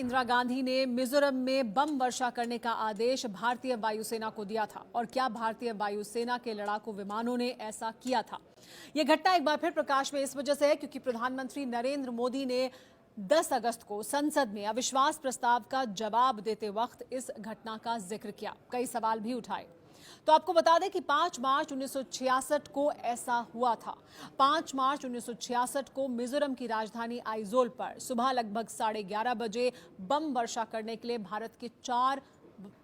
इंदिरा गांधी ने मिजोरम में बम वर्षा करने का आदेश भारतीय वायुसेना को दिया था और क्या भारतीय वायुसेना के लड़ाकू विमानों ने ऐसा किया था। यह घटना एक बार फिर प्रकाश में इस वजह से है क्योंकि प्रधानमंत्री नरेंद्र मोदी ने 10 अगस्त को संसद में अविश्वास प्रस्ताव का जवाब देते वक्त इस घटना का जिक्र किया, कई सवाल भी उठाए। तो आपको बता दें कि 5 मार्च 1966 को ऐसा हुआ था। 5 मार्च 1966 को मिजोरम की राजधानी आइजोल पर सुबह लगभग 11:30 बजे बम वर्षा करने के लिए भारत के 4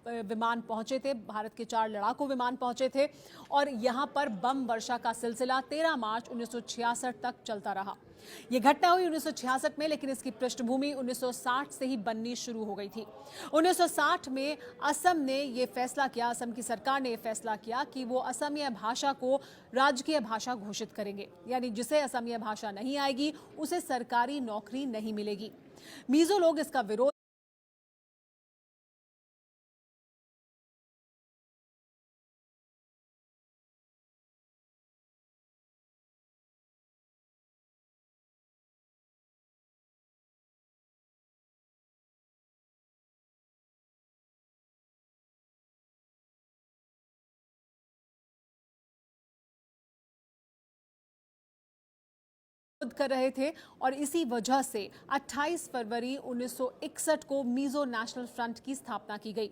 विमान पहुंचे थे, भारत के 4 लड़ाकू विमान पहुंचे थे और यहां पर बम वर्षा का सिलसिला 13 मार्च 1966 तक चलता रहा। यह घटना हुई 1966 में, लेकिन इसकी पृष्ठभूमि 1960 से ही बननी शुरू हो गई थी। 1960 में असम ने यह फैसला किया, असम की सरकार ने यह फैसला किया कि वो असमिया भाषा को राजकीय भाषा घोषित करेंगे, यानी जिसे असमिया भाषा नहीं आएगी उसे सरकारी नौकरी नहीं मिलेगी। मिजो लोग इसका विरोध कर रहे थे और इसी वजह से 28 फरवरी 1961 को मिजो नेशनल फ्रंट की स्थापना की गई।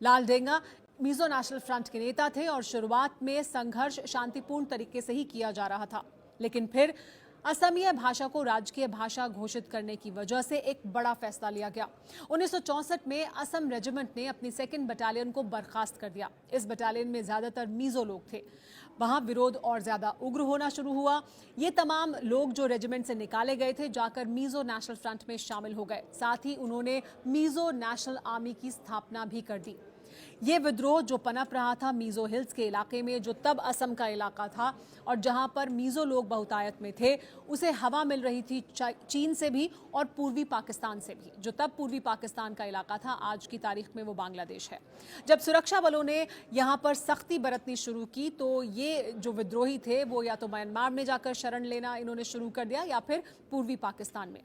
लालडेंगा मिजो नेशनल फ्रंट के नेता थे और शुरुआत में संघर्ष शांतिपूर्ण तरीके से ही किया जा रहा था, लेकिन फिर असमिया भाषा को राजकीय भाषा घोषित करने की वजह से एक बड़ा फैसला लिया गया। 1964 में असम रेजिमेंट ने अपनी 2nd बटालियन को बर्खास्त कर दिया। इस बटालियन में ज्यादातर मिजो लोग थे। वहां विरोध और ज्यादा उग्र होना शुरू हुआ। ये तमाम लोग जो रेजिमेंट से निकाले गए थे जाकर मिजो नेशनल फ्रंट में शामिल हो गए। साथ ही उन्होंने मिजो नेशनल आर्मी की स्थापना भी कर दी। ये विद्रोह जो पनप रहा था मिजो हिल्स के इलाके में, जो तब असम का इलाका था और जहां पर मिजो लोग बहुतायत में थे, उसे हवा मिल रही थी चीन से भी और पूर्वी पाकिस्तान से भी। जो तब पूर्वी पाकिस्तान का इलाका था, आज की तारीख में वो बांग्लादेश है। जब सुरक्षा बलों ने यहां पर सख्ती बरतनी शुरू की तो ये जो विद्रोही थे वो या तो म्यांमार में जाकर शरण लेना इन्होंने शुरू कर दिया या फिर पूर्वी पाकिस्तान में।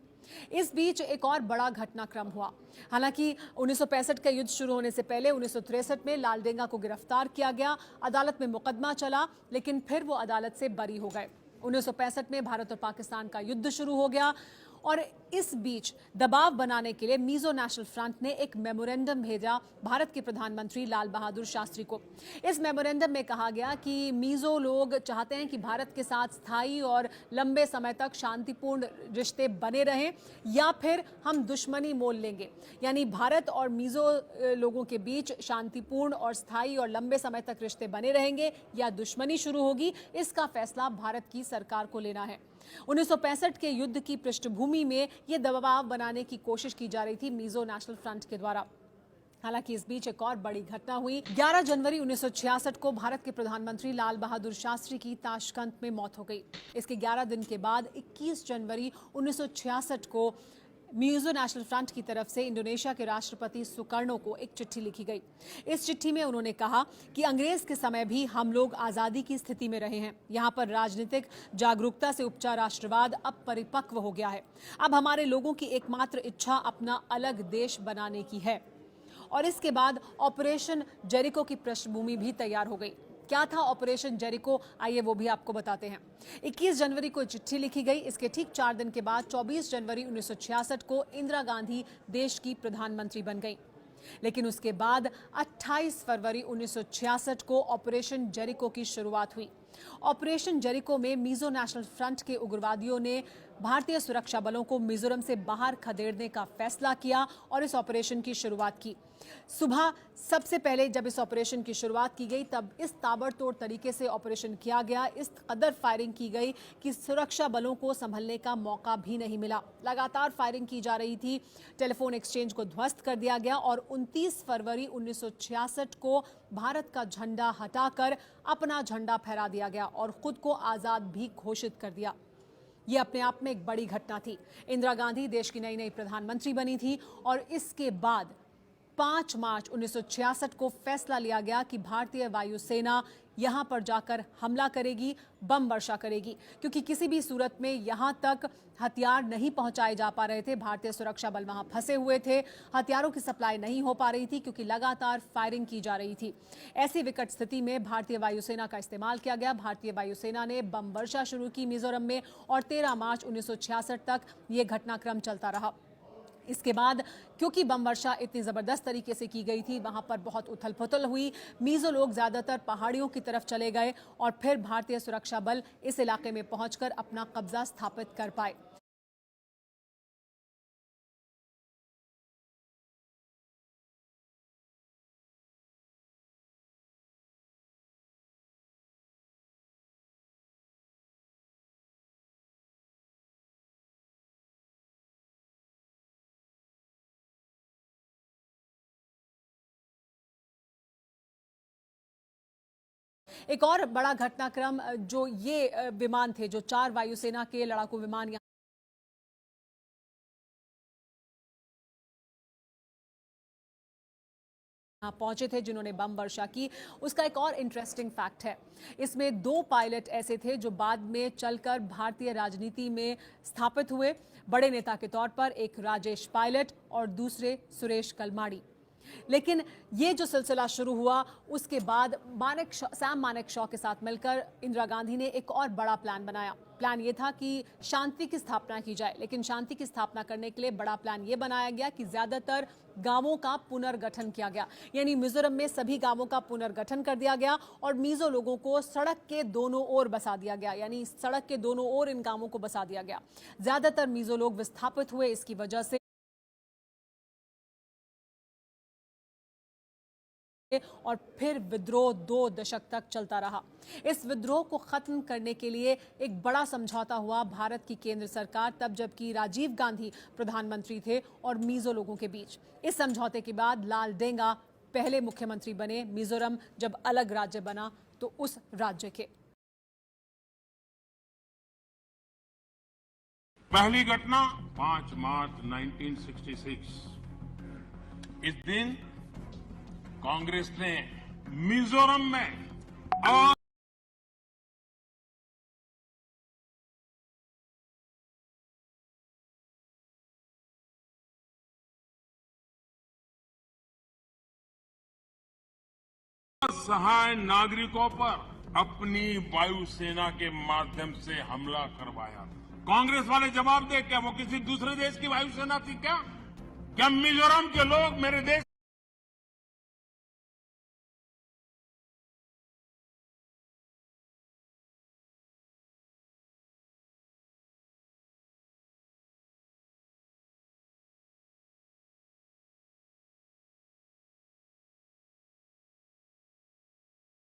इस बीच एक और बड़ा घटनाक्रम हुआ। हालांकि 1965 का युद्ध शुरू होने से पहले 1963 में लालडेंगा को गिरफ्तार किया गया, अदालत में मुकदमा चला, लेकिन फिर वो अदालत से बरी हो गए। 1965 में भारत और पाकिस्तान का युद्ध शुरू हो गया और इस बीच दबाव बनाने के लिए मिजो नेशनल फ्रंट ने एक मेमोरेंडम भेजा भारत के प्रधानमंत्री लाल बहादुर शास्त्री को। इस मेमोरेंडम में कहा गया कि मिजो लोग चाहते हैं कि भारत के साथ स्थायी और लंबे समय तक शांतिपूर्ण रिश्ते बने रहें या फिर हम दुश्मनी मोल लेंगे, यानी भारत और मिजो लोगों के बीच शांतिपूर्ण और स्थायी और लंबे समय तक रिश्ते बने रहेंगे या दुश्मनी शुरू होगी, इसका फैसला भारत की सरकार को लेना है। 1965 के युद्ध की पृष्ठभूमि में यह दबाव बनाने की कोशिश की जा रही थी मिजो नेशनल फ्रंट के द्वारा। हालांकि इस बीच एक और बड़ी घटना हुई। 11 जनवरी 1966 को भारत के प्रधानमंत्री लाल बहादुर शास्त्री की ताशकंद में मौत हो गई। इसके 11 दिन के बाद 21 जनवरी 1966 को मिजो नेशनल फ्रंट की तरफ से इंडोनेशिया के राष्ट्रपति सुकर्णो को एक चिट्ठी लिखी गई। इस चिट्ठी में उन्होंने कहा कि अंग्रेज के समय भी हम लोग आज़ादी की स्थिति में रहे हैं। यहाँ पर राजनीतिक जागरूकता से उपचा राष्ट्रवाद अब परिपक्व हो गया है। अब हमारे लोगों की एकमात्र इच्छा अपना अलग देश बनाने की है। और इसके बाद ऑपरेशन जेरिको की पृष्ठभूमि भी तैयार हो गई। क्या था ऑपरेशन जेरिको, आइए वो भी आपको बताते हैं। 21 जनवरी को चिट्ठी लिखी गई। इसके ठीक 4 दिन के बाद 24 जनवरी 1966 को इंदिरा गांधी देश की प्रधानमंत्री बन गई। लेकिन उसके बाद 28 फरवरी 1966 को ऑपरेशन जेरिको की शुरुआत हुई। ऑपरेशन जेरिको में मिजो नेशनल फ्रंट के उग्रवादियों ने भारतीय सुरक्षा बलों को मिजोरम से बाहर खदेड़ने का फैसला किया और इस ऑपरेशन की शुरुआत की। सुबह सबसे पहले जब इस ऑपरेशन की शुरुआत की गई तब इस ताबड़तोड़ तरीके से ऑपरेशन किया गया, इस कदर फायरिंग की गई कि सुरक्षा बलों को संभलने का मौका भी नहीं मिला। लगातार फायरिंग की जा रही थी, टेलीफोन एक्सचेंज को ध्वस्त कर दिया गया और 29 फरवरी 1966 को भारत का झंडा हटाकर अपना झंडा फहरा दिया गया और खुद को आजाद भी घोषित कर दिया। ये अपने आप में एक बड़ी घटना थी। इंदिरा गांधी देश की नई प्रधानमंत्री बनी थी और इसके बाद 5 मार्च 1966 को फैसला लिया गया कि भारतीय वायुसेना यहां पर जाकर हमला करेगी, बम वर्षा करेगी, क्योंकि किसी भी सूरत में यहां तक हथियार नहीं पहुंचाए जा पा रहे थे। भारतीय सुरक्षा बल वहां फंसे हुए थे, हथियारों की सप्लाई नहीं हो पा रही थी क्योंकि लगातार फायरिंग की जा रही थी। ऐसी विकट स्थिति में भारतीय वायुसेना का इस्तेमाल किया गया। भारतीय वायुसेना ने बम वर्षा शुरू की मिजोरम में और 13 मार्च 1966 तक यह घटनाक्रम चलता रहा। इसके बाद क्योंकि बम वर्षा इतनी जबरदस्त तरीके से की गई थी, वहां पर बहुत उथल पुथल हुई। मिजो लोग ज्यादातर पहाड़ियों की तरफ चले गए और फिर भारतीय सुरक्षा बल इस इलाके में पहुंचकर अपना कब्जा स्थापित कर पाए। एक और बड़ा घटनाक्रम जो ये विमान थे, जो 4 वायुसेना के लड़ाकू विमान यहाँ पहुंचे थे, जिन्होंने बम वर्षा की, उसका एक और इंटरेस्टिंग फैक्ट है। इसमें 2 पायलट ऐसे थे जो बाद में चलकर भारतीय राजनीति में स्थापित हुए बड़े नेता के तौर पर, एक राजेश पायलट और दूसरे सुरेश कलमाड़ी। लेकिन ये जो सिलसिला शुरू हुआ, उसके बाद सैम मानेकशॉ के साथ मिलकर इंदिरा गांधी ने एक और बड़ा प्लान बनाया। प्लान ये था कि शांति की स्थापना की जाए, लेकिन शांति की स्थापना करने के लिए बड़ा प्लान ये बनाया गया कि ज्यादातर गांवों का पुनर्गठन किया गया। यानी मिजोरम में सभी गांवों का पुनर्गठन कर दिया गया और मिजो लोगों को सड़क के दोनों ओर बसा दिया गया, यानी सड़क के दोनों ओर इन गांवों को बसा दिया गया। ज्यादातर मिजो लोग विस्थापित हुए। इसकी वजह से और फिर विद्रोह 2 दशक तक चलता रहा। इस विद्रोह को खत्म करने के लिए एक बड़ा समझौता हुआ भारत की केंद्र सरकार, तब जबकि राजीव गांधी प्रधानमंत्री थे, और मिजो लोगों के बीच। इस समझौते के बाद लाल डेंगा पहले मुख्यमंत्री बने। मिजोरम जब अलग राज्य बना तो उस राज्य के पहली घटना 5 मार्च 1966। इस दिन कांग्रेस ने मिजोरम में असहाय नागरिकों पर अपनी वायुसेना के माध्यम से हमला करवाया। कांग्रेस वाले जवाब दे, क्या वो किसी दूसरे देश की वायुसेना थी? क्या मिजोरम के लोग मेरे देश